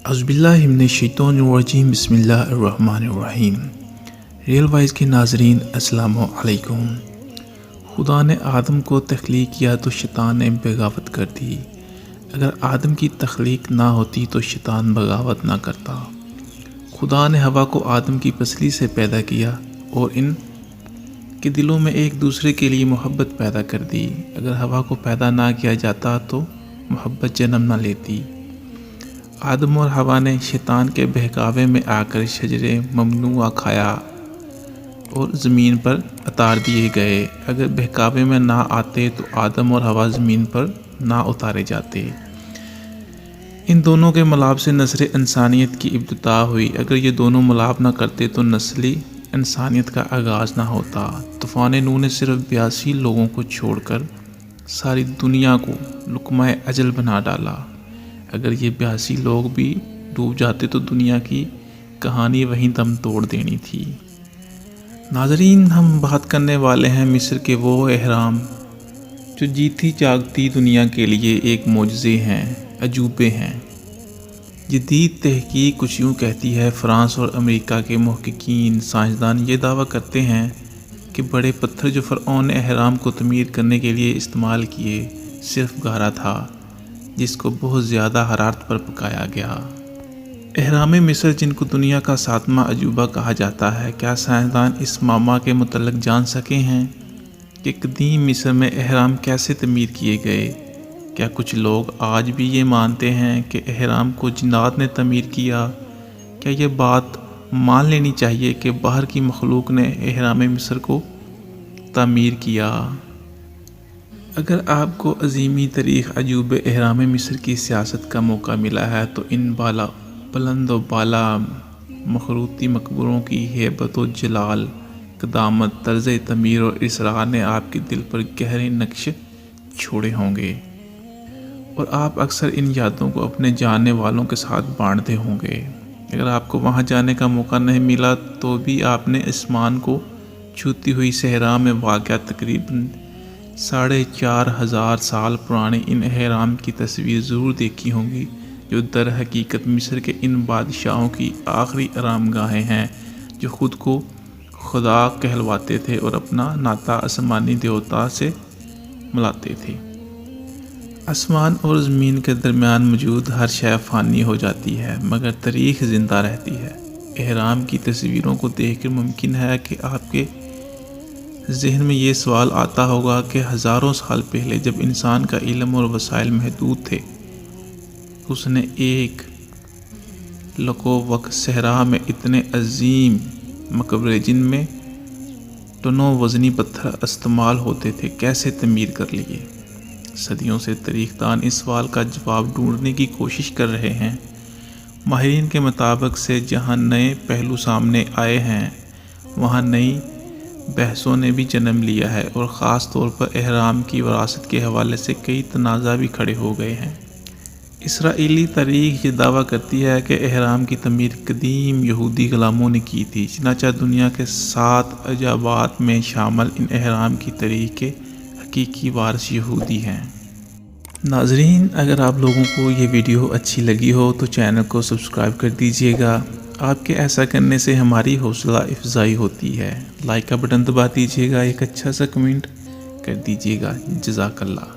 اعوذ باللہ من الشیطان الرجیم بسم اللہ الرحمن الرحیم۔ ریئل وائز کے ناظرین السلام علیکم۔ خدا نے آدم کو تخلیق کیا تو شیطان نے بغاوت کر دی۔ اگر آدم کی تخلیق نہ ہوتی تو شیطان بغاوت نہ کرتا۔ خدا نے ہوا کو آدم کی پسلی سے پیدا کیا اور ان کے دلوں میں ایک دوسرے کے لیے محبت پیدا کر دی۔ اگر ہوا کو پیدا نہ کیا جاتا تو محبت جنم نہ لیتی۔ آدم اور ہوا نے شیطان کے بہکاوے میں آ کر شجرے ممنوعہ کھایا اور زمین پر اتار دیے گئے۔ اگر بہکاوے میں نہ آتے تو آدم اور ہوا زمین پر نہ اتارے جاتے۔ ان دونوں کے ملاپ سے نسل انسانیت کی ابتدا ہوئی۔ اگر یہ دونوں ملاپ نہ کرتے تو نسلی انسانیت کا آغاز نہ ہوتا۔ طوفان نوح نے صرف 82 لوگوں کو چھوڑ کر ساری دنیا کو لقمہ اجل بنا ڈالا۔ اگر یہ 82 لوگ بھی ڈوب جاتے تو دنیا کی کہانی وہیں دم توڑ دینی تھی۔ ناظرین، ہم بات کرنے والے ہیں مصر کے وہ اہرام جو جیتی جاگتی دنیا کے لیے ایک معجزے ہیں، عجوبے ہیں۔ جدید تحقیق کچھ یوں کہتی ہے۔ فرانس اور امریکہ کے محققین سائنسدان یہ دعویٰ کرتے ہیں کہ بڑے پتھر جو فرعون نے اہرام کو تعمیر کرنے کے لیے استعمال کیے صرف گارا تھا جس کو بہت زیادہ حرارت پر پکایا گیا۔ اہرام مصر جن کو دنیا کا 7واں عجوبہ کہا جاتا ہے، کیا سائنسدان اس معمہ کے متعلق جان سکے ہیں کہ قدیم مصر میں اہرام کیسے تعمیر کیے گئے؟ کیا کچھ لوگ آج بھی یہ مانتے ہیں کہ اہرام کو جنات نے تعمیر کیا؟ کیا یہ بات مان لینی چاہیے کہ باہر کی مخلوق نے اہرام مصر کو تعمیر کیا؟ اگر آپ کو عظیمی تاریخ عجوبے اہرام مصر کی سیاست کا موقع ملا ہے تو ان بلند و بالا مخروطی مقبروں کی ہیبت و جلال، قدامت، طرز تعمیر اور اسرار نے آپ کے دل پر گہرے نقش چھوڑے ہوں گے، اور آپ اکثر ان یادوں کو اپنے جاننے والوں کے ساتھ بانٹتے ہوں گے۔ اگر آپ کو وہاں جانے کا موقع نہیں ملا تو بھی آپ نے آسمان کو چھوتی ہوئی صحرا میں واقع تقریباً 4500 سال پرانے ان اہرام کی تصویر ضرور دیکھی ہوں گی، جو در حقیقت مصر کے ان بادشاہوں کی آخری آرام گاہیں ہیں جو خود کو خدا کہلواتے تھے اور اپنا ناطہ آسمانی دیوتا سے ملاتے تھے۔ آسمان اور زمین کے درمیان موجود ہر شے فانی ہو جاتی ہے مگر تاریخ زندہ رہتی ہے۔ اہرام کی تصویروں کو دیکھ کر ممکن ہے کہ آپ کے ذہن میں یہ سوال آتا ہوگا کہ ہزاروں سال پہلے جب انسان کا علم اور وسائل محدود تھے، اس نے ایک لکو وقت صحرا میں اتنے عظیم مقبرے جن میں ٹنوں وزنی پتھر استعمال ہوتے تھے کیسے تعمیر کر لیے؟ صدیوں سے تاریخ دان اس سوال کا جواب ڈھونڈنے کی کوشش کر رہے ہیں۔ ماہرین کے مطابق سے جہاں نئے پہلو سامنے آئے ہیں وہاں نئی بحثوں نے بھی جنم لیا ہے، اور خاص طور پر اہرام کی وراثت کے حوالے سے کئی تنازع بھی کھڑے ہو گئے ہیں۔ اسرائیلی تاریخ یہ دعویٰ کرتی ہے کہ اہرام کی تعمیر قدیم یہودی غلاموں نے کی تھی، چنانچہ دنیا کے 7 عجائبات میں شامل ان اہرام کی تاریخ کے حقیقی وارث یہودی ہیں۔ ناظرین، اگر آپ لوگوں کو یہ ویڈیو اچھی لگی ہو تو چینل کو سبسکرائب کر دیجیے گا۔ آپ کے ایسا کرنے سے ہماری حوصلہ افزائی ہوتی ہے۔ لائک کا بٹن دبا دیجیے گا، ایک اچھا سا کمنٹ کر دیجیے گا۔ جزاک اللہ۔